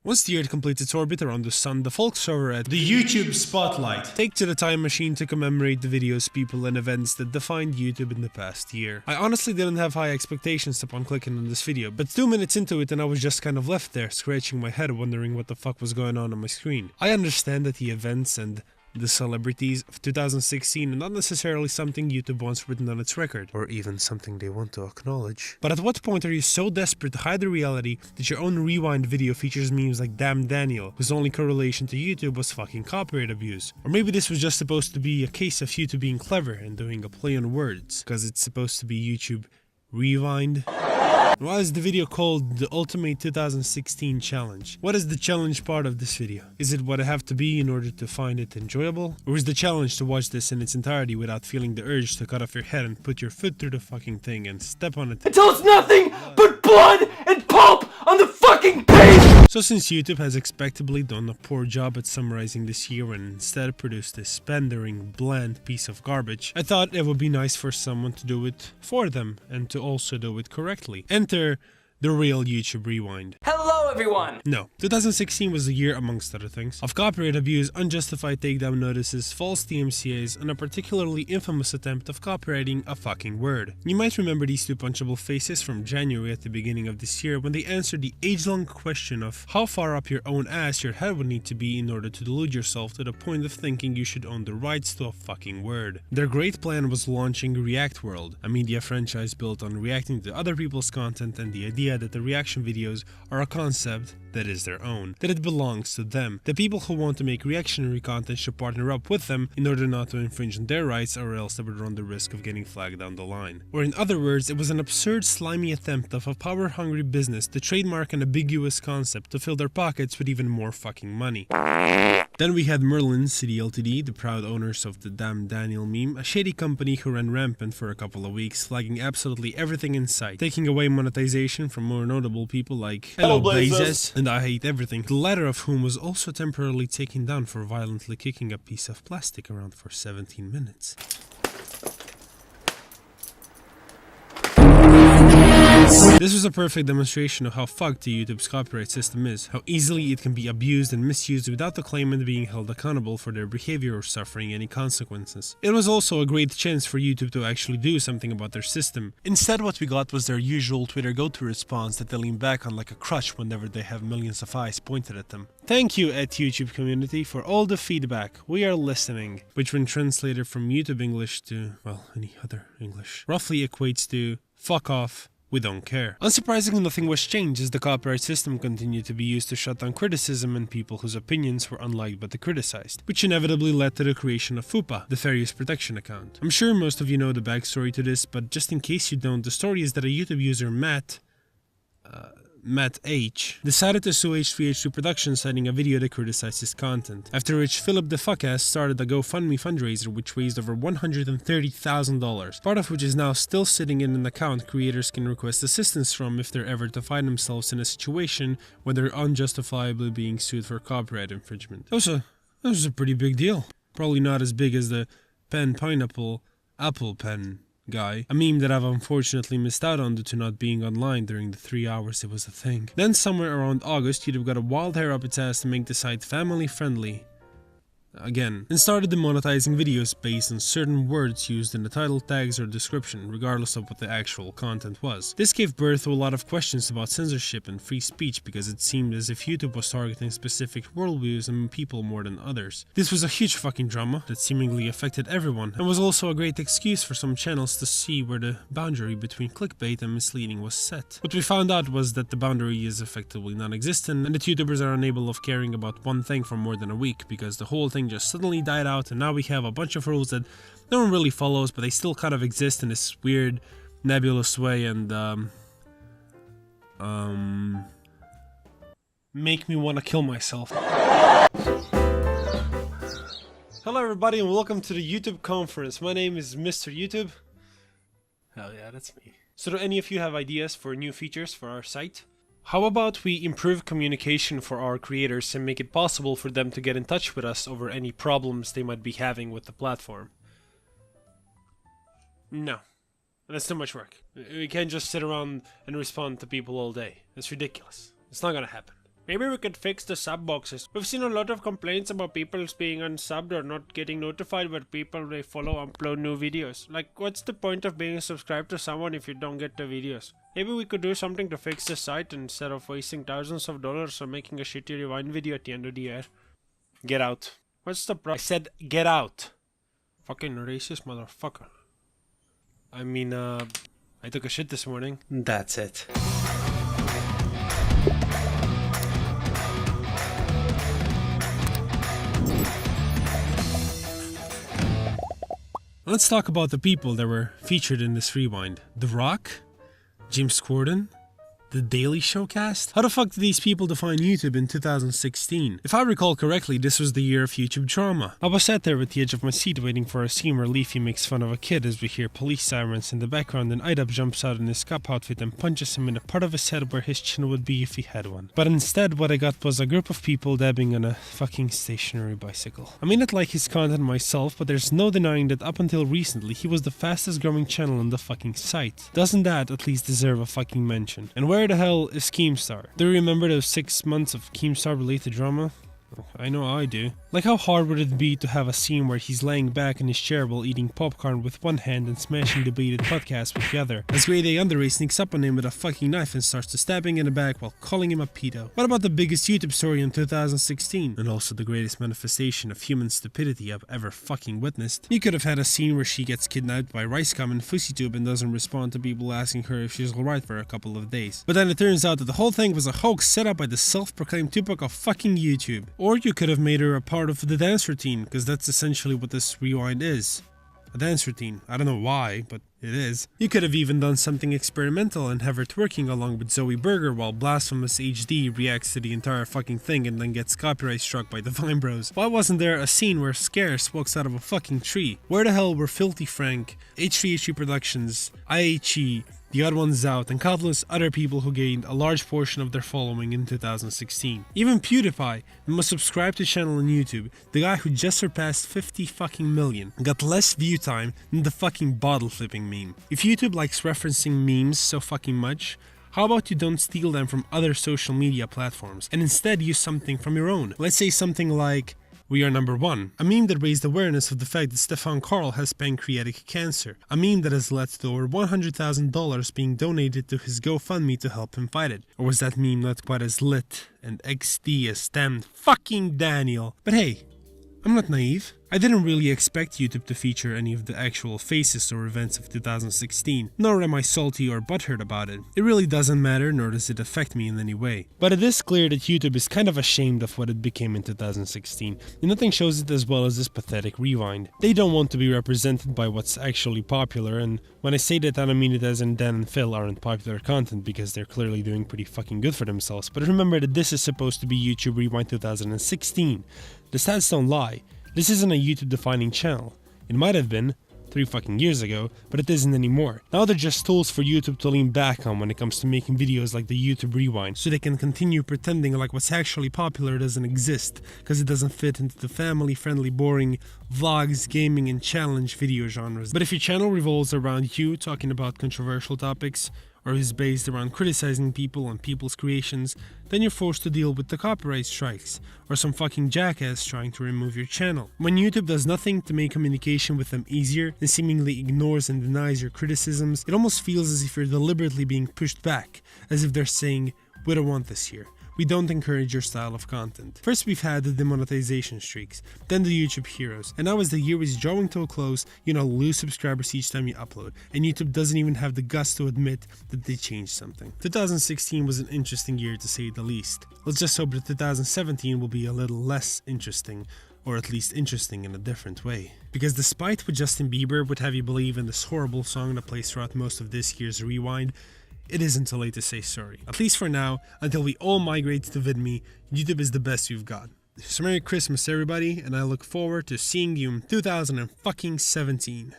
Once the Earth completes its orbit around the Sun, the folks over at the YouTube Spotlight take to the time machine to commemorate the videos, people, and events that defined YouTube in the past year. I honestly didn't have high expectations upon clicking on this video, but 2 minutes into it and I was just kind of left there, scratching my head wondering what the fuck was going on my screen. I understand that the events and the celebrities of 2016 are not necessarily something YouTube wants written on its record, or even something they want to acknowledge. But at what point are you so desperate to hide the reality that your own rewind video features memes like Damn Daniel, whose only correlation to YouTube was fucking copyright abuse? Or maybe this was just supposed to be a case of YouTube being clever and doing a play on words, because it's supposed to be YouTube Rewind? Why is the video called the Ultimate 2016 Challenge? What is the challenge part of this video? Is it what I have to be in order to find it enjoyable? Or is the challenge to watch this in its entirety without feeling the urge to cut off your head and put your foot through the fucking thing and step on it until it's nothing but blood and pulp on the fucking page? So since YouTube has expectably done a poor job at summarizing this year and instead produced this pandering, bland piece of garbage, I thought it would be nice for someone to do it for them and to also do it correctly. Enter the real YouTube Rewind. Hello everyone! No, 2016 was the year, amongst other things, of copyright abuse, unjustified takedown notices, false DMCAs, and a particularly infamous attempt of copywriting a fucking word. You might remember these two punchable faces from January at the beginning of this year when they answered the age-long question of how far up your own ass your head would need to be in order to delude yourself to the point of thinking you should own the rights to a fucking word. Their great plan was launching React World, a media franchise built on reacting to other people's content and the idea that the reaction videos are a concept that is their own, that it belongs to them. The people who want to make reactionary content should partner up with them in order not to infringe on their rights, or else they would run the risk of getting flagged down the line. Or in other words, it was an absurd, slimy attempt of a power-hungry business to trademark an ambiguous concept to fill their pockets with even more fucking money. Then we had Merlin City Ltd, the proud owners of the Damn Daniel meme, a shady company who ran rampant for a couple of weeks, flagging absolutely everything in sight, taking away monetization from more notable people like Hello Blazes and I Hate Everything, the latter of whom was also temporarily taken down for violently kicking a piece of plastic around for 17 minutes. This was a perfect demonstration of how fucked the YouTube's copyright system is, how easily it can be abused and misused without the claimant being held accountable for their behavior or suffering any consequences. It was also a great chance for YouTube to actually do something about their system. Instead, what we got was their usual Twitter go-to response that they lean back on like a crutch whenever they have millions of eyes pointed at them. Thank you at YouTube community for all the feedback, we are listening, which when translated from YouTube English to, well, any other English, roughly equates to fuck off. We don't care. Unsurprisingly, nothing was changed as the copyright system continued to be used to shut down criticism and people whose opinions were unliked but criticized, which inevitably led to the creation of FUPA, the Fair Use Protection account. I'm sure most of you know the backstory to this, but just in case you don't, the story is that a YouTube user, Matt H, decided to sue H3H2 Productions, citing a video that criticized his content. After which, Philip the Fuckass started a GoFundMe fundraiser which raised over $130,000, part of which is now still sitting in an account creators can request assistance from if they're ever to find themselves in a situation where they're unjustifiably being sued for copyright infringement. That was a pretty big deal. Probably not as big as the pen pineapple apple pen guy, a meme that I've unfortunately missed out on due to not being online during the 3 hours it was a thing. Then somewhere around August, YouTube got a wild hair up its ass to make the site family friendly again, and started demonetizing videos based on certain words used in the title, tags, or description, regardless of what the actual content was. This gave birth to a lot of questions about censorship and free speech because it seemed as if YouTube was targeting specific worldviews and people more than others. This was a huge fucking drama that seemingly affected everyone, and was also a great excuse for some channels to see where the boundary between clickbait and misleading was set. What we found out was that the boundary is effectively non-existent, and that YouTubers are unable of caring about one thing for more than a week because the whole thing just suddenly died out, and now we have a bunch of rules that no one really follows, but they still kind of exist in this weird, nebulous way, and make me want to kill myself. Hello everybody and welcome to the YouTube conference. My name is Mr. YouTube. Hell yeah, that's me. So do any of you have ideas for new features for our site? How about we improve communication for our creators and make it possible for them to get in touch with us over any problems they might be having with the platform? No. That's too much work. We can't just sit around and respond to people all day. That's ridiculous. It's not gonna happen. Maybe we could fix the sub boxes. We've seen a lot of complaints about people being unsubbed or not getting notified when people they follow upload new videos. Like, what's the point of being subscribed to someone if you don't get the videos? Maybe we could do something to fix the site instead of wasting thousands of dollars on making a shitty rewind video at the end of the year. Get out. What's the problem? I said get out. Fucking racist motherfucker. I mean, I took a shit this morning. That's it. Let's talk about the people that were featured in this rewind. The Rock? James Corden? The Daily Show cast? How the fuck did these people define YouTube in 2016? If I recall correctly, this was the year of YouTube drama. I was sat there at the edge of my seat waiting for a scene where Leafy makes fun of a kid as we hear police sirens in the background and Idub jumps out in his cop outfit and punches him in the part of his head where his chin would be if he had one. But instead what I got was a group of people dabbing on a fucking stationary bicycle. I may not like his content myself, but there's no denying that up until recently he was the fastest growing channel on the fucking site. Doesn't that at least deserve a fucking mention? And where the hell is Keemstar? Do you remember those 6 months of Keemstar related drama? I know I do. Like, how hard would it be to have a scene where he's laying back in his chair while eating popcorn with one hand and smashing the baited podcast with the other, as Grade A Underray sneaks up on him with a fucking knife and starts to stab him in the back while calling him a pedo? What about the biggest YouTube story in 2016, and also the greatest manifestation of human stupidity I've ever fucking witnessed? You could have had a scene where she gets kidnapped by Ricecom and FussyTube and doesn't respond to people asking her if she's alright for a couple of days. But then it turns out that the whole thing was a hoax set up by the self-proclaimed Tupac of fucking YouTube. Or you could have made her a part of the dance routine, because that's essentially what this rewind is. A dance routine. I don't know why, but it is. You could have even done something experimental and have her twerking along with Zoe Berger while Blasphemous HD reacts to the entire fucking thing and then gets copyright struck by the Vine Bros. Why wasn't there a scene where Scarce walks out of a fucking tree? Where the hell were Filthy Frank, H3H3 Productions, IHE, The Odd Ones Out, and countless other people who gained a large portion of their following in 2016? Even PewDiePie, the most subscribed to channel on YouTube, the guy who just surpassed 50 fucking million, got less view time than the fucking bottle flipping meme. If YouTube likes referencing memes so fucking much, how about you don't steal them from other social media platforms and instead use something from your own? Let's say something like We Are Number One, a meme that raised awareness of the fact that Stefan Karl has pancreatic cancer, a meme that has led to over $100,000 being donated to his GoFundMe to help him fight it. Or was that meme not quite as lit and XD as damned fucking Daniel? But hey, I'm not naive. I didn't really expect YouTube to feature any of the actual faces or events of 2016, nor am I salty or butthurt about it. It really doesn't matter, nor does it affect me in any way. But it is clear that YouTube is kind of ashamed of what it became in 2016, and nothing shows it as well as this pathetic rewind. They don't want to be represented by what's actually popular, and when I say that I don't mean it as in Dan and Phil aren't popular content, because they're clearly doing pretty fucking good for themselves, but remember that this is supposed to be YouTube Rewind 2016. The stats don't lie. This isn't a YouTube defining channel. It might have been 3 fucking years ago, but it isn't anymore. Now they're just tools for YouTube to lean back on when it comes to making videos like the YouTube Rewind, so they can continue pretending like what's actually popular doesn't exist, because it doesn't fit into the family-friendly, boring vlogs, gaming, and challenge video genres. But if your channel revolves around you talking about controversial topics, or is based around criticizing people and people's creations, then you're forced to deal with the copyright strikes, or some fucking jackass trying to remove your channel. When YouTube does nothing to make communication with them easier, and seemingly ignores and denies your criticisms, it almost feels as if you're deliberately being pushed back, as if they're saying, we don't want this here. We don't encourage your style of content. First we've had the demonetization streaks, then the YouTube heroes, and now as the year is drawing to a close, you lose subscribers each time you upload, and YouTube doesn't even have the guts to admit that they changed something. 2016 was an interesting year to say the least. Let's just hope that 2017 will be a little less interesting, or at least interesting in a different way. Because despite what Justin Bieber would have you believe in this horrible song that plays throughout most of this year's Rewind, it isn't too late to say sorry. At least for now, until we all migrate to VidMe, YouTube is the best we've got. So Merry Christmas everybody, and I look forward to seeing you in 2017.